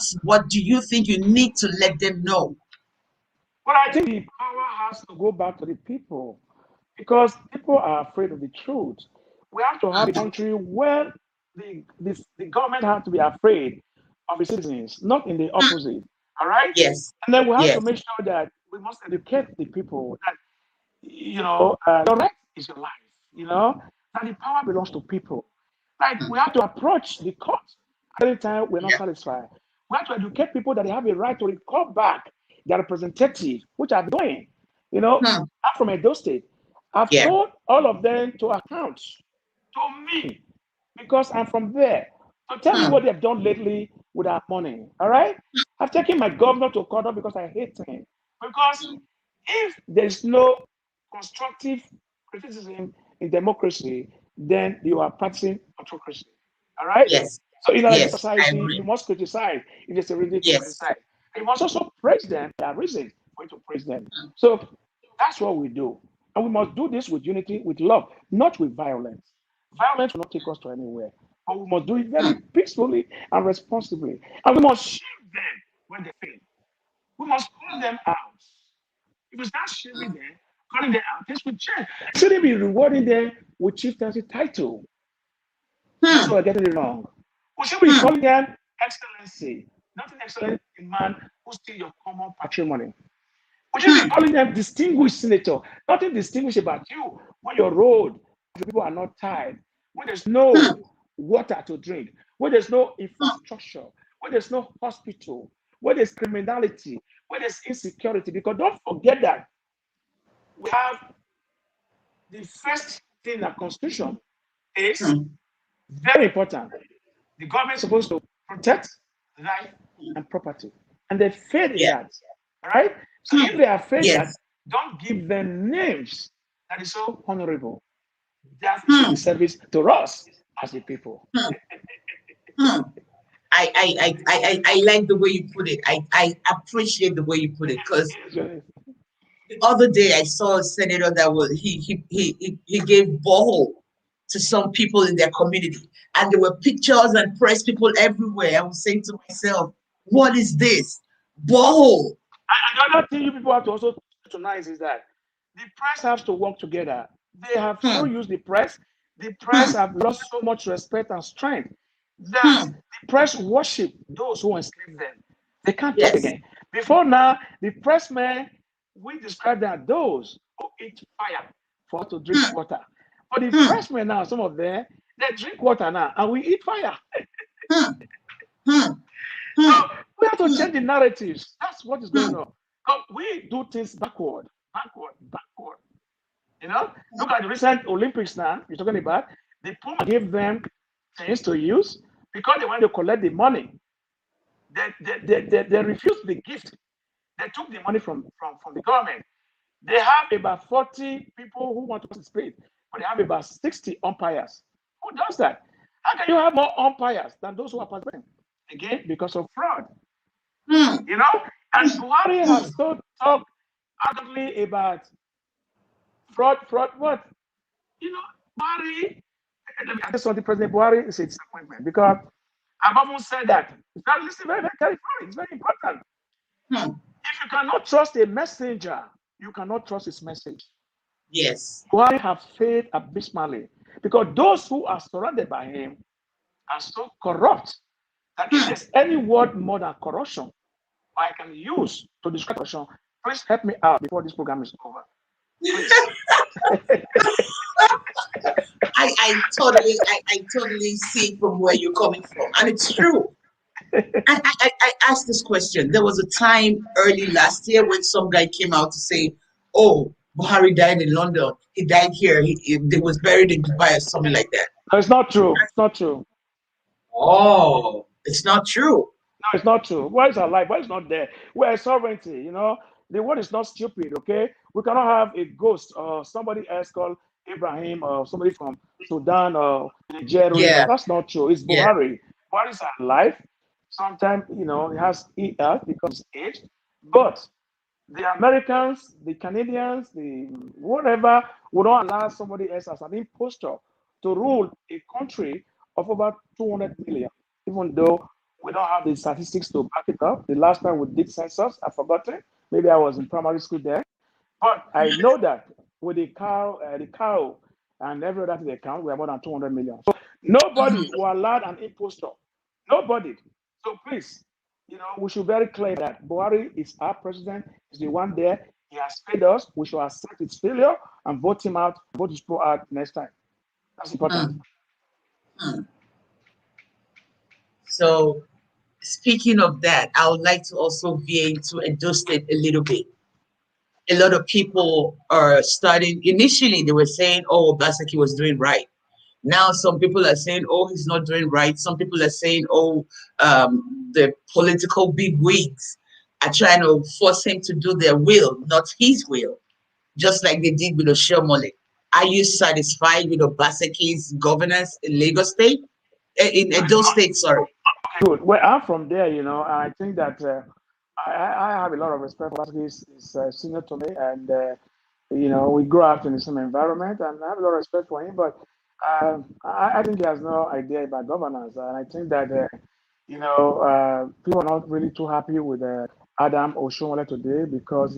do you think you need to let them know? But I think the power has to go back to the people because people are afraid of the truth. We have to have a Mhm. country where the government has to be afraid of its citizens, not in the opposite. All right? Yes, And then we have to yes, make sure that we must educate the people that, your right is your life, that the power belongs to people. Like we have to approach the court every time we're not yeah. satisfied. We have to educate people that they have a right to recall back their representative, which I'm doing. Hmm. I'm from Edo State. I've Yeah. told all of them to account to me because I'm from there. So tell me Hmm. what they've done lately with our money. All right? I've taken my governor to court not because I hate him. Because if there's no constructive criticism in democracy, then you are practicing autocracy. All right? Yes. So in a Yes. I society, you agree. must criticize if there's a reason to Yes. criticize. And you must also praise them. There are reasons for you to praise them. So that's what we do. And we must do this with unity, with love, not with violence. Violence will not take us to anywhere. But we must do it very Hmm. peacefully and responsibly. And we must shield them when they fail. We must call them out. If we start shielding them, calling them out, things will change. Shouldn't be rewarding them with chieftaincy title. That's Hmm. what we're getting it wrong. We should be Hmm. calling them excellency. Nothing excellent in man who steal your common patrimony. We should be Hmm. calling them distinguished senator. Nothing distinguished about you when your road people are not tired, when there's no water to drink, when there's no infrastructure, when there's no hospital, when there's criminality, when there's insecurity. Because don't forget that we have the first thing in our constitution is very important. The government is supposed to protect life and property, and they failed in that. All right. So if they have failed that, don't give them names that is so honorable. That is a service to us as the people. I like the way you put it. I appreciate the way you put it, because the other day I saw a senator that was he gave borehole to some people in their community, and there were pictures and press people everywhere. I was saying to myself, what is this borehole? And another thing you people have to also recognize is that the press has to work together. They have so used the press. The press have lost so much respect and strength that the press worship those who enslave them. They can't talk again. Before now, the pressmen, we describe them as those who eat fire for to drink water. But the pressmen now, some of them, they drink water now, and we eat fire. So we have to change the narratives. That's what is going on. We do things backward. You know, look at the recent Olympics now, you're talking about. The poor gave them things to use because they wanted to collect the money. They refused the gift. They took the money from the government. They have about 40 people who want to participate, but they have about 60 umpires. Who does that? How can you have more umpires than those who are participating? Again, because of fraud. You know, and Buhari has talked adamantly about fraud. What? You know, Buhari, let me ask something, President Buhari is a disappointment because I've often said that. Listen, very, very carefully. It's very important. If you cannot trust a messenger, you cannot trust his message. Yes. Buhari have failed abysmally because those who are surrounded by him are so corrupt that if there's any word more than corruption I can use to describe corruption, please help me out before this program is over. I totally see from where you're coming from, and it's true. I asked this question. There was a time early last year when some guy came out to say, "Oh, Buhari died in London. He died here. He was buried in Dubai or something like that." No, it's not true. It's not true. Oh, it's not true. No, it's not true. Why is alive? Why is not there? We're a sovereignty, you know. The world is not stupid, okay? We cannot have a ghost or somebody else called Ibrahim or somebody from Sudan or Nigeria. Yeah, That's not true. It's yeah. Buhari. Buhari is alive. Sometimes, you know, he has ER because age. But the Americans, the Canadians, the whatever would not allow somebody else as an impostor to rule a country of over 200 million, even though we don't have the statistics to back it up. The last time we did census, I've forgotten. Maybe I was in primary school there. But I know that with the cow and every other thing they count, we are more than 200 million. So nobody will allow an impostor. Nobody. So please, you know, we should be very clear that Buhari is our president, is the one there. He has failed us. We should accept his failure and vote him out, vote his pro out next time. That's important. So, speaking of that, I would like to also veer into Edo State a little bit. A lot of people are starting, initially they were saying, oh, Obaseki was doing right. Now some people are saying, oh, he's not doing right. Some people are saying, oh, the political bigwigs are trying to force him to do their will, not his will, just like they did with Oshomole. Are you satisfied with Obaseki's governance in Lagos State? In Edo State, sorry. Good. Well, I'm from there, you know. I think that I have a lot of respect for Obaseki. He's senior to me, and you know, we grow up in the same environment, and I have a lot of respect for him. But I think he has no idea about governance, and I think that you know, people are not really too happy with Adam Oshomole today because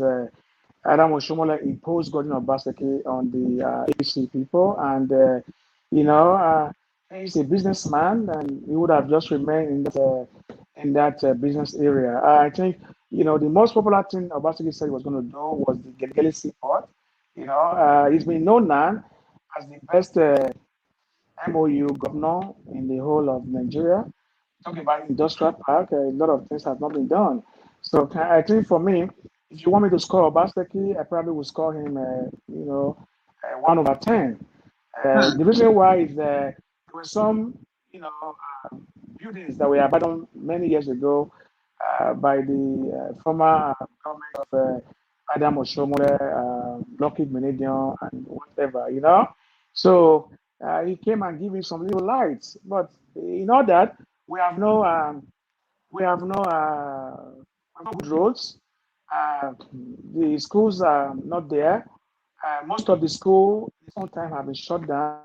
Adam Oshomole imposed Godwin Obaseki on the APC people, and you know, he's a businessman, and he would have just remained in that business area. I think, you know, the most popular thing Obaseki said he was going to do was the Gelesi port. You know, it's been known now. as the best MOU governor in the whole of Nigeria. Talking about industrial park, a lot of things have not been done. So I think for me, if you want me to score Obaseki, I probably would score him, 1/10. Hmm. The reason why is there were some, buildings that were abandoned many years ago by the former government of Adam Oshomole, Lockheed Martin, and whatever. So he came and gave me some little lights. But in all that, we have no, we have no, no good roads. The schools are not there. Most of the school, some time have been shut down.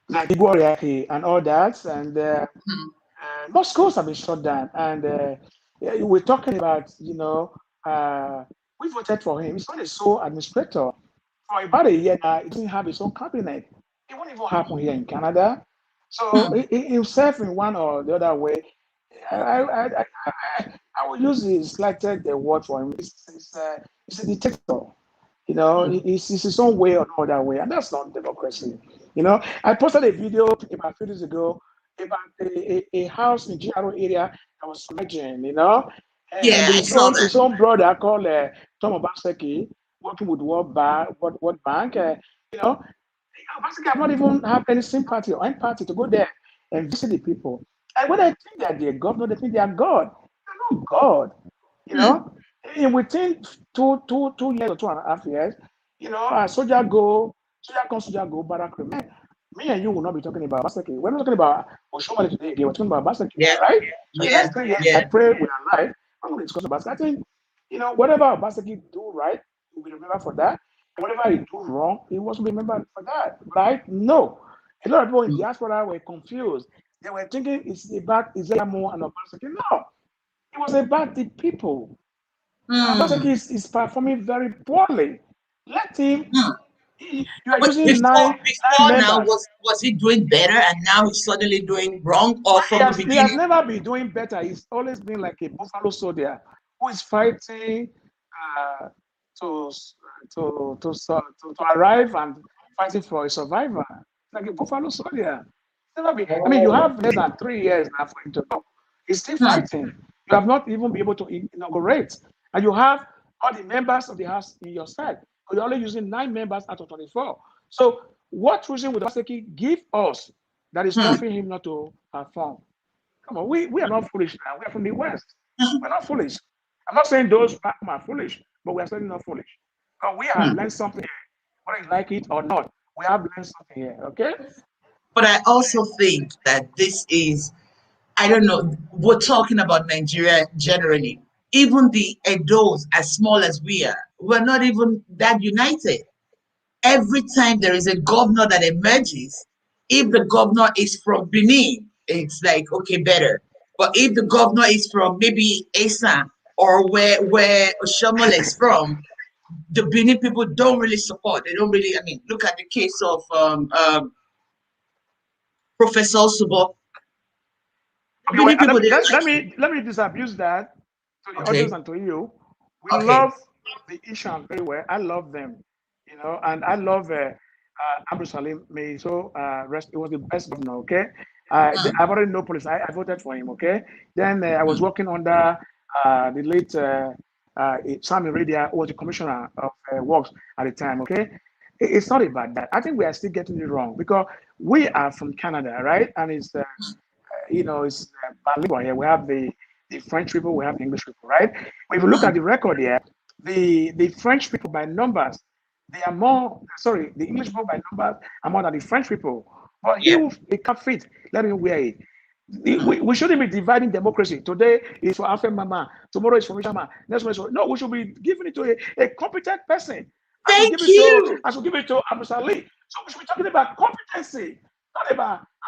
Like Igbo and all that, and Hmm. most schools have been shut down. And yeah, we're talking about, we voted for him. He's not a sole administrator. For about a year now, he doesn't have his own cabinet. It won't even happen here in Canada. So Hmm. himself, in one or the other way, I will use the slighted word for him. He's a dictator. Hmm. It's his own way or no other way, and that's not democracy. I posted a video about a few days ago about a house in GRO area that was smudging, and Yeah, I saw that. his own brother called Tom Obaseki, working with World Bank, you know, basically, I've not even have any sympathy or empathy to go there and visit the people. And when I think that they're governor, they think they are God. They're not God. You Hmm. know, and within 2 years or 2.5 years, soldier go, Barack remain. Me and you will not be talking about Basaki. We're not talking about Oshomale today again. We're talking about Basaki Yeah, now, right? So the yeah, next 3 years, I yeah. pray we are alive. I'm going to discuss about Basaki. I think, whatever Basaki do right, we'll be remembered for that. And whatever he do wrong, he was remembered for that, right? No. A lot of people in Hmm. diaspora were confused. They were thinking it's about Isaiah and Obaseki. No, it was about the people. Obaseki Hmm. is performing very poorly. Let him. Hmm. You are But using before nine before now, members. was he doing better, and now he's suddenly doing wrong, or He from the has he has beginning? never been doing better. He's always been like a buffalo soldier who is fighting uh, to, to arrive and fighting for a survivor. Like a buffalo soldier. Never been. I mean, you Oh. have less than 3 years now for him to go. He's still Hmm. fighting. You have not even been able to inaugurate, and you have all the members of the house in your side. But you're only using 9 members out of 24. So, what reason would Obaseki give us that is Hmm. stopping him not to perform? Come on, we are not foolish now. We are from the West. We're not foolish. I'm not saying those back home are foolish, but we are certainly not foolish. But we have Hmm. learned something here, whether you like it or not. We have learned something here, okay? But I also think that this is, I don't know, we're talking about Nigeria generally. Even the Edos, as small as we are, we're not even that united. Every time there is a governor that emerges, if the governor is from Benin, it's like, okay, better. But if the governor is from maybe Asa or where Oshomola is from, the Benin people don't really support. They don't really, I mean, look at the case of Professor Subo. Okay, wait. Benin people, Let, they don't let, like let him. me let me disabuse that to the audience Okay, and to you. We okay. love the Ishan very well. I love them, and I love Abu Salim. May so rest. It was the best governor. Okay, Hmm. I've already know police. I voted for him. Okay, then I was Hmm. working under the late Sammy Radia, who was the commissioner of works at the time. Okay, it's not about that. I think we are still getting it wrong because we are from Canada, right? And it's bilingual here. We have the French people, we have the English people, right? But if you look Hmm. at the record here, the French people by numbers, they are more, sorry, the English people by numbers are more than the French people. But he Yeah. who they can't fit, let him wear it. Hmm. We shouldn't be dividing democracy. Today is for Alpha Mama, tomorrow is for Mishama, next one is for, no, we should be giving it to a competent person. Thank you. I should give it to Abu Salih. So we should be talking about competency, not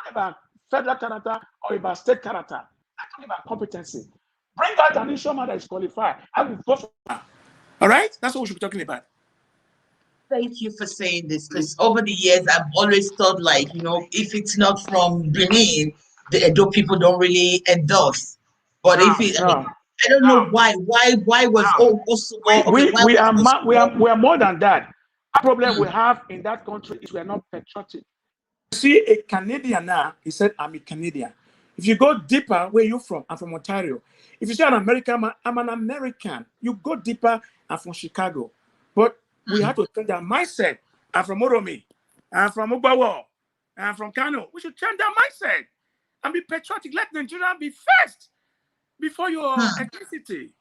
about federal character or about state character. I'm talking about competency. Bring out an instrument that is qualified. I will vote for her. All right? That's what we should be talking about. Thank you for saying this, because over the years I've always thought, like, if it's not from Benin, the Edo people don't really endorse. But if No, it, I mean, no. I don't know why. Why was also okay? Why we was are also we are more than that. The problem we mm, have in that country is we are not patriotic. See a Canadian now, he said, I'm a Canadian. If you go deeper, where you from? I'm from Ontario. If you say an American, I'm an American. You go deeper, I'm from Chicago. But we have to change our mindset. I'm from Oromi. I'm from Ubawo. I'm from Kano. We should change that mindset and be patriotic. Let Nigeria be first before your hmm, ethnicity.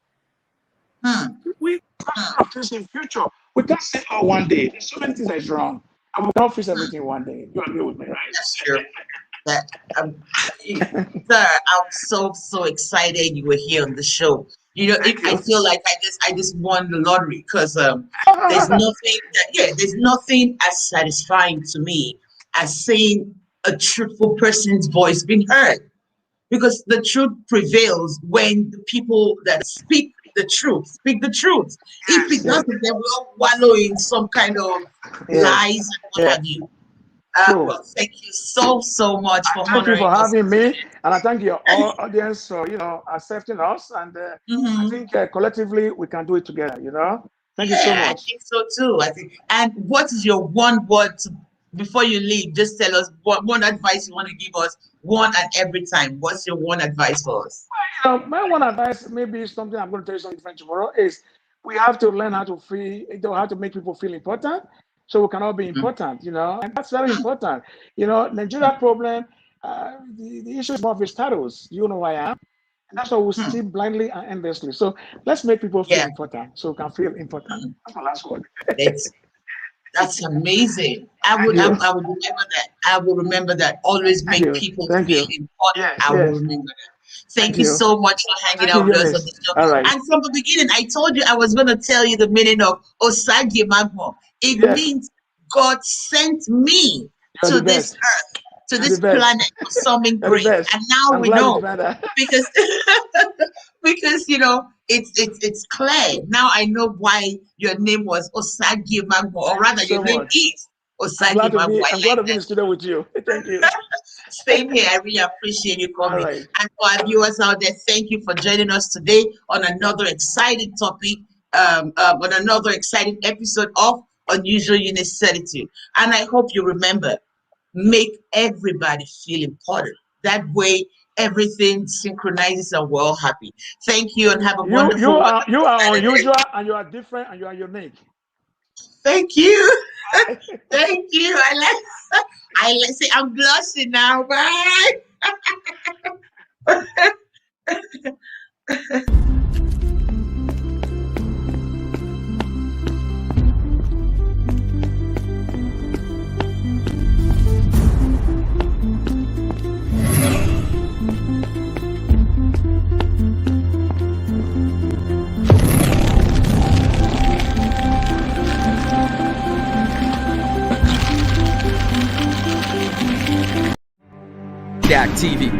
hmm, We have this in future. We can't say, oh, one day. There's so many things that is wrong. And we cannot fix everything one day. You agree with me, that's true. That you, sir, I'm so excited you were here on the show. Thank I you. feel like I just won the lottery because there's nothing as satisfying to me as seeing a truthful person's voice being heard, because the truth prevails when the people that speak the truth. If Yes, it yes, doesn't, then we all wallow in some kind of yes, lies and what yes. have you. True. Well, thank you so much for Thank you for honoring us. having me, and I thank your audience for accepting us. And I Hmm. think collectively we can do it together. Thank you so Yeah, I much. think so too. I think. And what is your one word before you leave? Just tell us what one advice you want to give us, one and every time. What's your one advice for us? My one advice, maybe something I'm going to tell you something different tomorrow, is we have to learn how to how to make people feel important, so we can all be Mhm. important. And that's very important. Nigeria problem. The issue is more of a status. You know who I am. And that's why we Hmm. see blindly and endlessly. So let's make people feel Yeah, important so we can feel important. hmm, That's my last word. that's that's amazing. Thank you. I would remember that. I will remember that. Always Thank make you. people Thank feel you. important. Yes, I will yes. remember that. Thank Thank you you. so much for hanging Thank you, out with us on the Eunice. show. All right. And from the beginning, I told you I was going to tell you the meaning of OSAGIE Magmo. It Yes, means God sent me you're the to this best. earth, to You're the this best. planet for something You're the great. best. And now I'm we glad you know, found that. because because it's clear now. I know why your name was Osagi Magmo, or Thank you rather your so name much. is Osagi Magmo. I I'm glad like to be in that. the studio with you. Thank you. Same here. I really appreciate you All coming. right. And for our viewers out there, thank you for joining us today on another exciting topic, on another exciting episode of Unusual Eunice Certitude. And I hope you remember, make everybody feel important. That way, everything synchronizes and we're all happy. Thank you and have a wonderful, You wonderful are Saturday. unusual and you are different and you are unique. Thank you. Thank you. I like say I'm blushing now. Bye. TV.